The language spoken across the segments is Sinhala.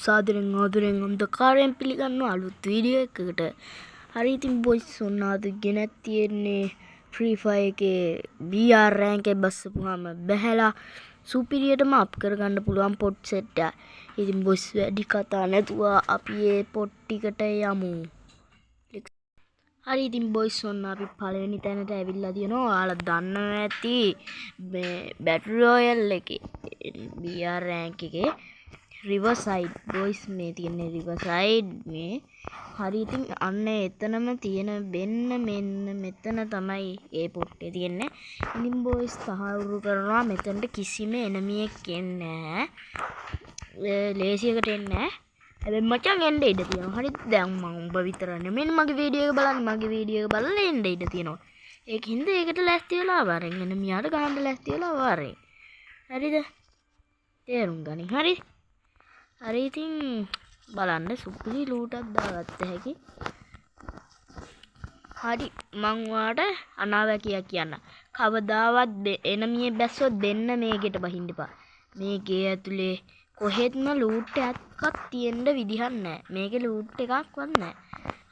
සාදරෙන් ආදරෙන් අන්ධකාරයෙන් පිළිගන්න අලුත් වීඩියෝ එකකට. හරි ඉතින් බොයිස් ඔන්න අද ගෙනත් තියෙන්නේ ෆ්‍රී ෆයර් එකේ BR රෑන්ක් එක බස්සපුවාම බැහැලා සුපිරියටම අප් කරගන්න පුළුවන් පොට් සෙට් එක. ඉතින් බොයිස් වැඩි කතා නැතුව අපි ඒ පොට් ටිකට යමු. හරි ඉතින් බොයිස් ඔන්න අපි පළවෙනි තැනට ඇවිල්ලා තියෙනවා. ඔයාලා දන්නවා ඇති මේ බැටරි රොයල් එකේ BR රෑන්ක් එකේ රිවර්සයිඩ් බොයිස් මේ තියෙන්නේ රිවර්සයිඩ් මේ. හරි ඉතින් අන්න එතනම තියෙන මෙන්න මෙතන තමයි ඒ පොට්ටේ තියෙන්නේ. ඉතින් බොයිස් තහවුරු කරනවා මෙතනට කිසිම එනමියෙක් එන්නේ නැහැ. ලේසියකට එන්නේ නැහැ. හැබැයි මචං එන්න ඉඩ තියෙනවා. හරිද? දැන් මම උඹ විතර නෙමෙයි මගේ වීඩියෝ එක බලන්න. මගේ වීඩියෝ එක බලලා එන්න ඉඩ තියෙනවා. ඒකින්ද ඒකට ලෑස්ති වෙලා වරෙන් එනමියාට ගහන්න ලෑස්ති වෙලා වරෙන්. හරිද? තේරුම් ගනින්. හරි. හරි ඉතින් බලන්න සුපිරි ලූටක් දාගත්ත හැකි. හරි මං ඔයාලට අනාවැකියක් කියන්න. කවදාවත් එනමියේ බැස්සොත් දෙන්න මේකට බහින්න එපා. මේකේ ඇතුලේ කොහෙත්ම ලූට් එකක් තියෙන්න විදිහක් නැහැ. මේකේ ලූට් එකක්වත් නැහැ.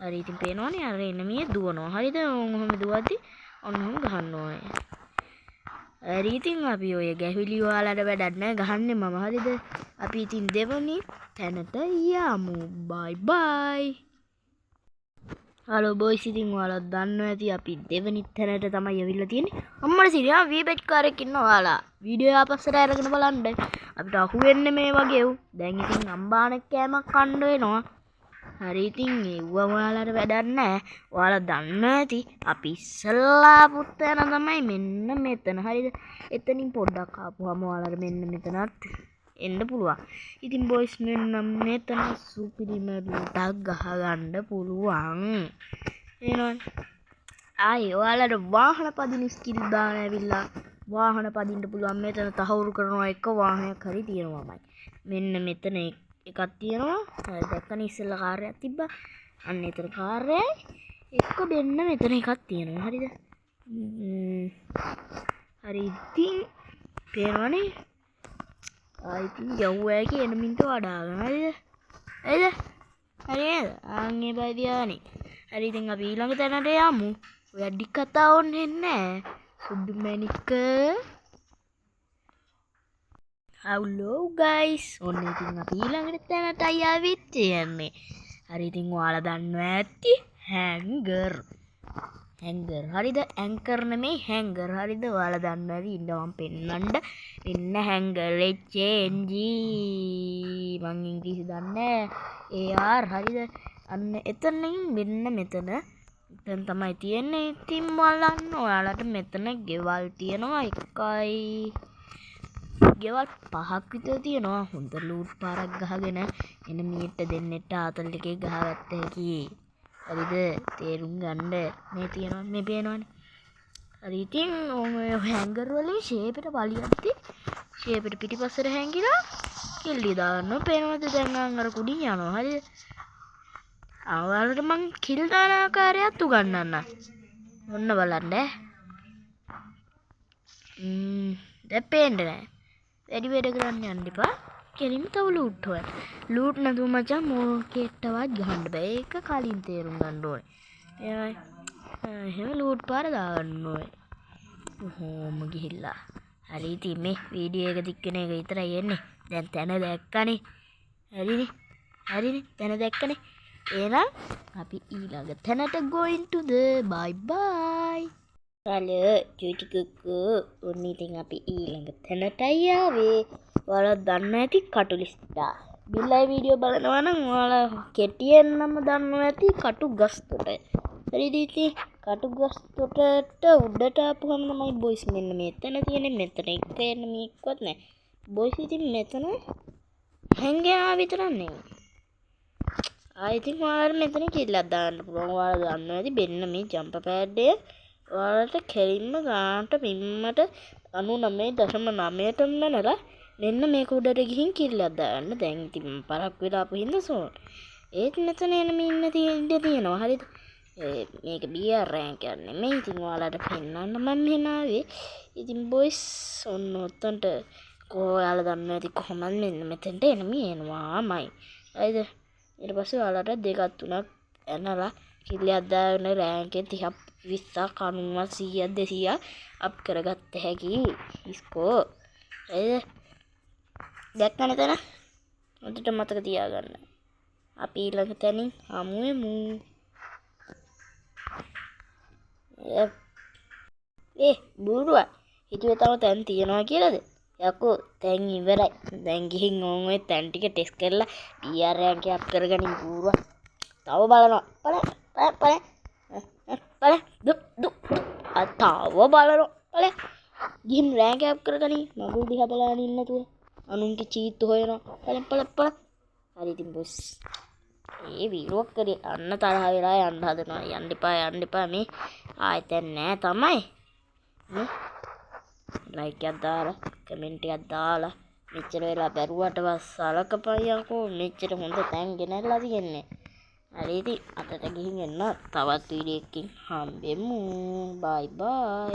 හරි ඉතින් පේනවනේ අර එනමියේ දුවනවා. හරිද? ඔහොම දුවද්දි ඔන්නම ගහන්න ඕනේ. හරි ඉතින් අපි ඔය ගැහවිලි ඔයාලට වැඩක් නැහැ ගහන්නේ මම. හරිද? අපි ඉතින් දෙවනි තැනට යමු. බයි බයි. හලෝ බොයිස් ඉතින් ඔයාලා දන්නවා ඇති අපි දෙවනි තැනට තමයි ඇවිල්ලා තියෙන්නේ. අම්මලා සිරියා වීබෙට් කාරෙක් ඉන්නවා ඔයාලා. වීඩියෝ ආපස්සට අරගෙන බලන්න. අපිට අහු වෙන්නේ මේ වගේ උ. දැන් ඉතින් අම්බානෙක් කෑමක් කන්න වෙනවා. හරි ඉතින් ඒව ඔයාලට වැඩක් නැහැ. ඔයාලා දන්නවා ඇති අපි ඉස්සල්ලා පුත්තන තමයි මෙන්න මෙතන. හරිද? එතනින් පොඩ්ඩක් ආපුවාම ඔයාලට මෙන්න මෙතනත් එන්න පුළුවන්. ඉතින් බොයිස් මෙන්න මෙතන සුපිරිම ලූටක් ගහගන්න පුළුවන්. එනවනේ. ආයි ඔයාලට වාහන පදින ස්කිල් දාන ඇවිල්ලා වාහන පදින්න පුළුවන්. මෙතන තහවුරු කරනවා එක වාහනයක් හරි තියෙනවාමයි. මෙන්න මෙතන එකක් තියෙනවා. දැක්කනේ ඉස්සෙල්ලා කාර්යයක් තිබ්බා. අන්න එතන කාර්යයි එක්ක මෙන්න මෙතන එකක් තියෙනවා. හරිද? හරි ඉතින් පේනවනේ. ඉතින් යව්වා කියන මින්ට වඩාගෙන. හරිද? හරිද? හරිද? ආන්ගේ බයිදියානේ. හරි ඉතින් අපි ඊළඟ තැනට යමු. වැඩි කතා ඕනේ නැහැ. සුදු මැණික. Hello guys. ඔන්න ඉතින් අපි ඊළඟ තැනටයි ආවිත් යන්නේ. හරි ඉතින් ඔයාලා දන්නවා ඇති හැංගර්. හැංගර්. හරිද? ඇන්කර් නෙමෙයි හැංගර්. හරිද? ඔයාලා දන්නවා ඇති ඉන්න මම පෙන්නන්න. ඉන්න හැංගර් HNG මං ඉංග්‍රීසි දන්නේ AR. හරිද? අන්න එතනින් මෙන්න මෙතන දැන් තමයි තියෙන්නේ. ඉතින් බලන්න ඔයාලට මෙතන ගෙවල් තියෙනවා එකයි ගෙවල් 5ක් විතර තියෙනවා. හොඳ ලූට් පාරක් ගහගෙන එන මීට දෙන්නෙට ආතල් එකේ ගහගත්ත හැකි. හරිද? තේරුම් ගන්න. මේ තියෙනවා මේ පේනවනේ. හරි ඉතින් ඔය හැංගර් වලින් ෂේප් එකට බලයන්ති ෂේප් එකට පිටිපස්සට හැංගිලා කිල්ලි දානවා. පේනවද? දැන් අර කුඩින් යනවා. හරිද? ඔයාලට මං කිල් දාන ආකාරයත් උගන්වන්න. ඔන්න බලන්න. දැන් පේන්නේ නැහැ. වැඩි වැඩ කරන්න යන්න එපා. කෙලින්ම තව ලූට් හොයන්න. ලූට් නැතුව මචං මොකෙටවත් ගහන්න බෑ. ඒක කලින් තේරුම් ගන්න ඕනේ. එහෙම ලූට් පාර දාගන්න ඕනේ. කොහොම ගිහිල්ලා. හරි ඉතින් මේ වීඩියෝ එක දික්කන එක විතරයි එන්නේ. දැන් තැන දැක්කනේ. හරිනේ. හරිනේ. තැන දැක්කනේ. එහෙනම් අපි ඊළඟ තැනට going to the bye bye. Hello චුටි කුකෝ. ඔන්න ඉතින් අපි ඊළඟ තැනටයි ආවේ. ඔයාලා දන්නවා ඇති කටුලිස්ටා. බිල්ලයි වීඩියෝ බලනවා නම් ඔයාලා කෙටියෙන් නම දන්නවා ඇති කටුගස්තොට. හරිද ඉතින් කටුගස්තොටට උඩට ආපුවම තමයි බොයිස් මෙන්න මෙතන තියෙන්නේ. මෙතන එක එන්න මේකවත් නැහැ. බොයිස් ඉතින් මෙතන හැංගියා විතරක් නෙමෙයි. ඉතින් ඔයාලට මෙතන කිල්ලක් දාන්න පුළුවන්. ඔයාලා දන්නවා ඇති මෙන්න මේ ජම්ප් පෑඩ් එක ඔයාලට කෙලින්ම ගානට පිම්මට 99.9ටම නලා මෙන්න මේක උඩට ගිහින් කිල්ලක් දාන්න. දැන් ඉතින් පරක් වෙලා ආපු හින්දා සෝන්. ඒත් මෙතන එනම ඉන්න තියෙනවා. හරිද? මේක BR රෑන්ක් එකක් නෙමෙයි. ඉතින් ඔයාලට පෙන්නන්න මම මෙහෙම ආවේ. ඉතින් බොයිස් ඔන්න ඔතනට ඔයාලා දන්නේ නැති කොහොමද මෙන්න මෙතෙන්ට එනමි එනවාමයි. හරිද? ඊට පස්සේ ඔයාලට දෙකක් තුනක් එනලා කිල්ලයක් දාගෙන රෑන්ක් එක 30ක් 20ක් 90ක් 100ක් 200ක් අප් කරගත්ත හැකි ඉස්කෝ. හරිද? දැක්කම එතන හොඳට මතක තියාගන්න. අපි ඊළඟ තැනින් හමු වෙමු. බූරුවා හිතුවේ තව තැන් තියනවා කියලාද? යකෝ තැන් ඉවරයි. දැන් ගිහින් ඕන් ඔය තැන් ටික ටෙස්ට් කරලා DR රෑන්ක් එක අප් කරගනින් බූරුවා. තව බලනවා. බලන්න. තව බලනවා. ගිහින් රෑන්ක් අප් කරගනින්. මගුල් දිහා බලන ඉන්න නැතුව. අනුන්ගේ චීත් හොයනවා. බලන්න. හරි ඉතින් බොස්. ඒ වීරුවක් කරේ අන්න තරහ වෙලා යන්න හදනවා. යන්න එපා මේ. ආයෙත් නෑ තමයි. ලයික් එකක් දාලා කමෙන්ට් එකක් දාලා මෙච්චර වෙලා බැරුවට සලකපන් යකෝ. මෙච්චර හොඳ තැන් ගෙනල්ලා තියෙන්නේ. හරි ඉතින් අතට ගිහින් එන්න තවත් වීඩියෝ එකකින් හම්බෙමු. බයි බයි.